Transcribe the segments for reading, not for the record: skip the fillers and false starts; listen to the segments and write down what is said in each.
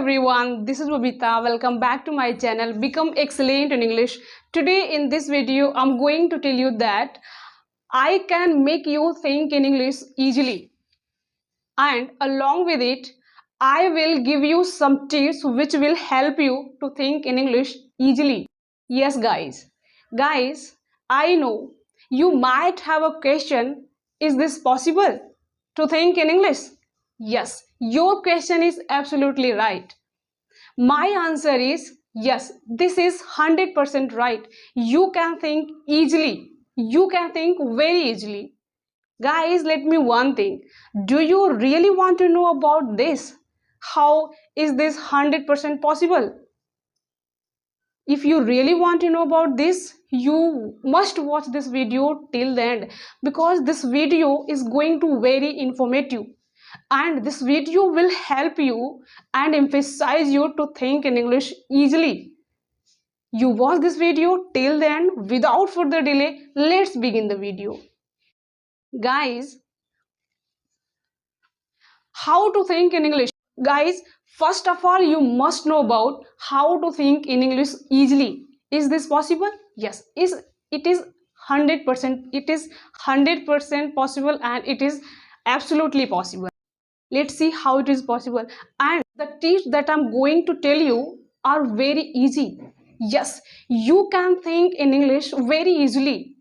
everyone, this is Babita. Welcome back to my channel Become Excellent in English. Today in this video, I'm going to tell you that I can make you think in English easily, and along with it, I will give you some tips which will help you to think in English easily. Yes, guys, I know you might have a question. Is this possible to think in English? Yes, your question is absolutely right. My answer is yes, this is 100% right. You can think easily. You can think very easily. Guys, let me one thing. Do you really want to know about this? How is this 100% possible? If you really want to know about this, you must watch this video till the end, because this video is going to very informative, and this video will help you and emphasize you to think in English easily. You watch this video till the end. Without further delay, let's begin the video. Guys, how to think in English? Guys, first of all, you must know about how to think in English easily. Is this possible? Yes, it is 100%. It is 100% possible, and it is absolutely possible. Let's see how it is possible. And the tips that I'm going to tell you are very easy. Yes, you can think in English very easily.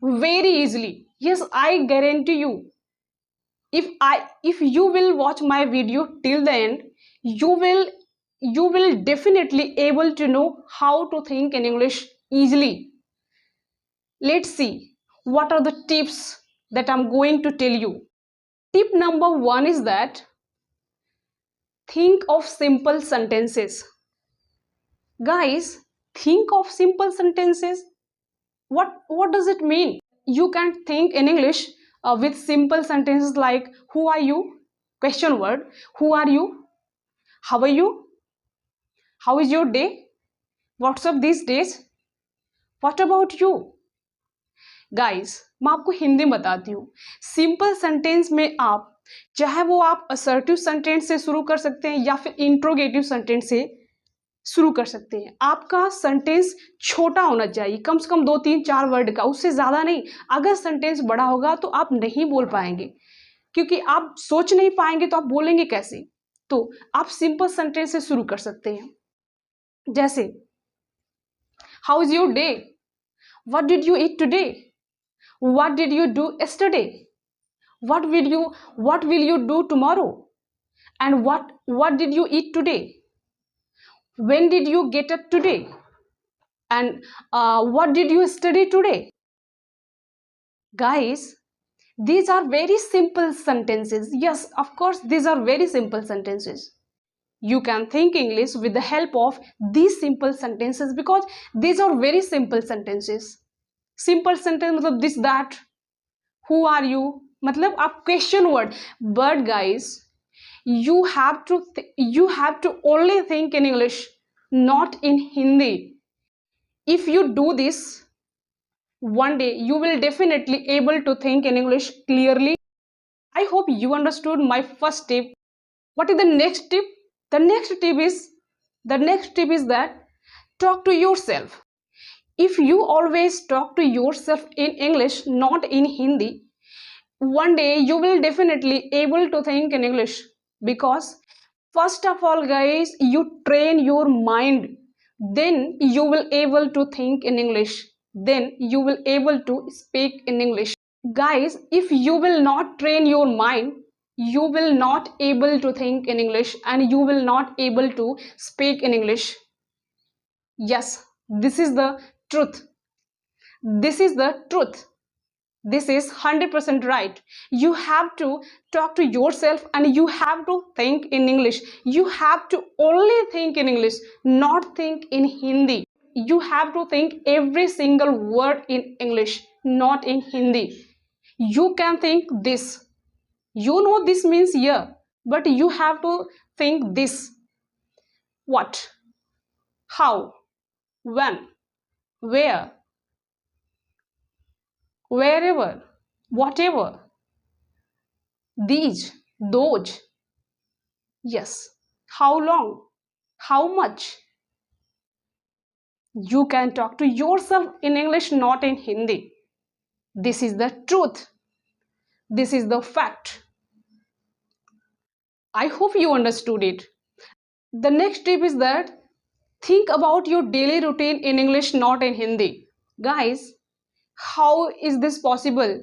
Very easily. Yes, I guarantee you. If you will watch my video till the end, you will definitely able to know how to think in English easily. Let's see what are the tips that I'm going to tell you. Tip number 1 is that think of simple sentences. Guys, think of simple sentences. What does it mean? You can think in English with simple sentences like who are you? Question word. Who are you? How are you? How is your day? What's up these days? What about you? Guys, मैं आपको हिंदी में बताती हूँ. Simple sentence में आप चाहे वो आप असर्टिव सेंटेंस से शुरू कर सकते हैं या फिर इंट्रोगेटिव सेंटेंस से शुरू कर सकते हैं. आपका सेंटेंस छोटा होना चाहिए, कम से कम 2 3 4 वर्ड का, उससे ज़्यादा नहीं. अगर सेंटेंस बड़ा होगा तो आप नहीं बोल पाएंगे, क्योंकि आप सोच नहीं पाएंगे तो आप बोलेंगे कैसे. तो आप सिंपल सेंटेंस से शुरू कर सकते हैं. जैसे how is your day? What did you eat today? What did you do yesterday? What will you do tomorrow? And what did you eat today? When did you get up today? And what did you study today? Guys, these are very simple sentences. Yes, of course, these are very simple sentences. You can think English with the help of these simple sentences, because these are very simple sentences. Simple sentence मतलब this, that. Who are you? मतलब आप question word. But guys, you have to only think in English, not in Hindi. If you do this, one day you will definitely able to think in English clearly. I hope you understood my first tip. What is the next tip? The next tip is that talk to yourself. If you always talk to yourself in English, not in Hindi, one day you will definitely able to think in English. Because first of all, guys, you train your mind, then you will able to think in English, then you will able to speak in English. Guys, if you will not train your mind, you will not able to think in English, and you will not able to speak in English. Yes, this is the truth. This is the truth. This is 100% right. You have to talk to yourself, and you have to think in English. You have to only think in English, not think in Hindi. You have to think every single word in English, not in Hindi. You can think this. You know this means yeah, but you have to think this. What? How? When? Where? Wherever, whatever, these, those. Yes, How long? How much? You can talk to yourself in English, not in Hindi. This is the truth. This is the fact. I hope you understood it. The next tip is that think about your daily routine in English, not in Hindi. Guys, how is this possible?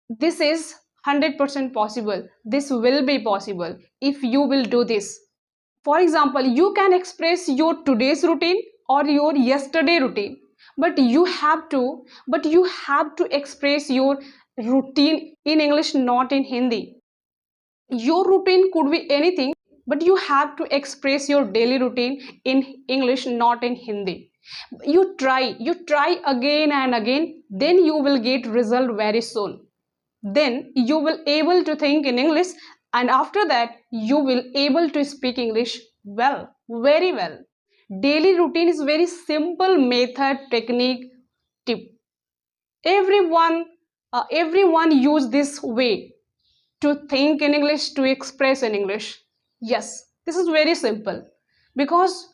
This is 100% possible. This will be possible if you will do this. For example, you can express your today's routine or your yesterday routine, but you have to express your routine in English, not in Hindi. Your routine could be anything, but you have to express your daily routine in English, not in Hindi. You try again and again, then you will get result very soon. Then you will able to think in English, and after that you will able to speak English well, very well. Daily routine is very simple method, technique, tip. Everyone use this way to think in English, to express in English. Yes, this is very simple, because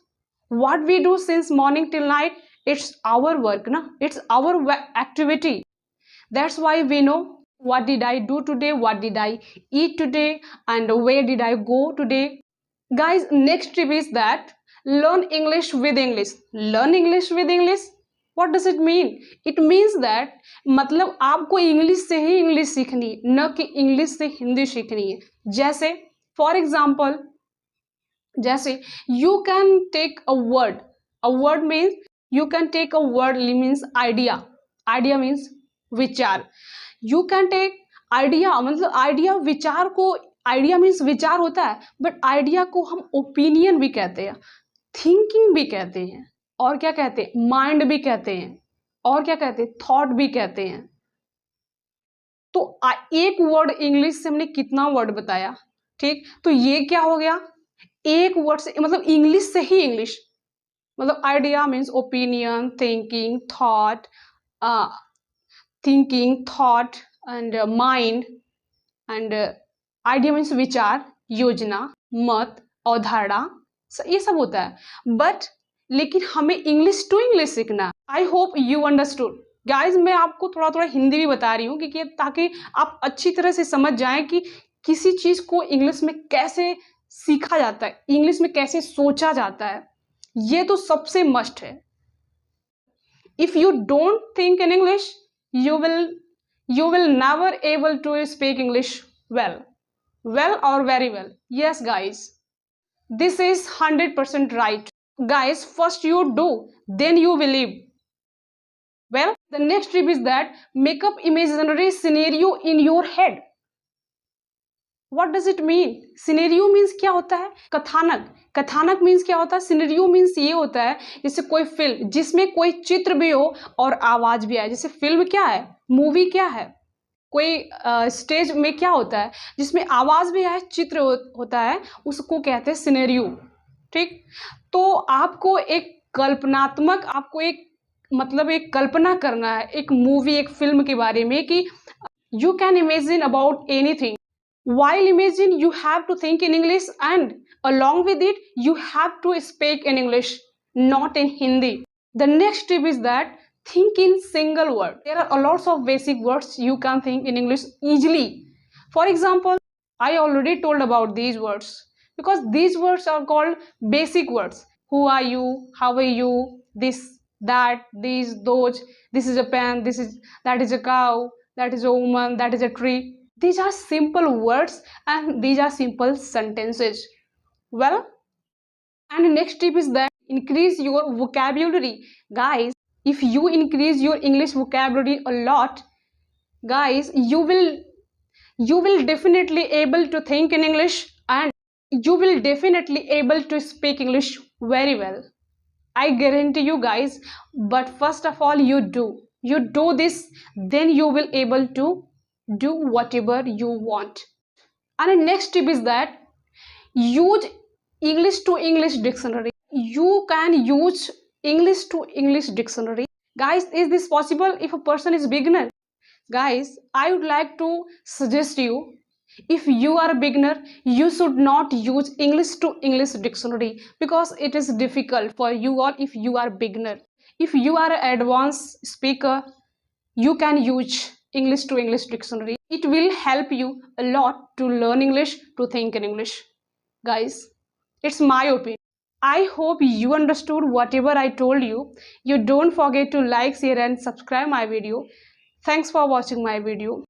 what we do since morning till night, it's our work, na? It's our activity. That's why we know what did I do today, what did I eat today, and where did I go today. Guys, next tip is that learn English with English. Learn English with English. What does it mean? It means that मतलब आपको English से ही English सीखनी है, न कि English से हिंदी सीखनी है. जैसे फॉर एग्जाम्पल, जैसे you can take a word means you can take a word means idea. Idea means विचार. यू कैन टेक आइडिया, मतलब आइडिया विचार को, आइडिया मीन्स विचार होता है, बट आइडिया को हम ओपिनियन भी कहते हैं, थिंकिंग भी कहते हैं, और क्या कहते हैं, माइंड भी कहते हैं, और क्या कहते हैं, थॉट भी कहते हैं. तो एक वर्ड इंग्लिश से हमने कितना वर्ड बताया, ठीक. तो ये क्या हो गया, एक वर्ड से, मतलब इंग्लिश से ही इंग्लिश, मतलब idea means opinion, thinking thought and mind, and idea means विचार, योजना, मत, अवधारणा, ये सब होता है. बट लेकिन हमें इंग्लिश टू इंग्लिश सीखना. I hope you understood. Guys, मैं आपको थोड़ा थोड़ा हिंदी भी बता रही हूँ, क्योंकि ताकि आप अच्छी तरह से समझ जाएं कि किसी चीज को इंग्लिश में कैसे सीखा जाता है, इंग्लिश में कैसे सोचा जाता है. ये तो सबसे मस्ट है. If you don't think in English, you will never able to speak English well or very well. Yes guys, this is 100% right. Guys, first you do, then you believe. Well, the next tip is that make up imaginary scenario in your head. What does it mean? Scenario means क्या होता है, कथानक. कथानक means क्या होता है, scenario means ये होता है जैसे कोई फिल्म जिसमें कोई चित्र भी हो और आवाज भी आए. जैसे फिल्म क्या है, मूवी क्या है, कोई स्टेज में क्या होता है जिसमें आवाज भी आए, चित्र होता है, उसको कहते हैं सिनेरियो. ठीक. तो आपको एक कल्पनात्मक, आपको एक मतलब एक कल्पना करना है एक मूवी, एक फिल्म के बारे में, कि you can imagine about anything. While imagine, you have to think in English, and along with it you have to speak in English, not in Hindi. The next tip is that think in single word. There are a lots of basic words you can think in English easily. For example, I already told about these words, because these words are called basic words. Who are you, how are you, this, that, these, those, this is a pen, that is a cow, that is a woman, that is a tree. These are simple words and these are simple sentences. Well, and next tip is that increase your vocabulary. Guys, if you increase your English vocabulary a lot, guys, you will definitely able to think in English, and you will definitely able to speak English very well. I guarantee you guys. But first of all, you do this, then you will able to do whatever you want. And the next tip is that use English to English dictionary. You can use English to English dictionary. Guys, is this possible if a person is beginner? Guys, I would like to suggest you, If you are a beginner, you should not use English to English dictionary because it is difficult for you all if you are beginner. If you are an advanced speaker, you can use English to English dictionary. It will help you a lot to learn English, to think in English. Guys, it's my opinion. I hope you understood whatever I told you. You don't forget to like, share and subscribe my video. Thanks for watching my video.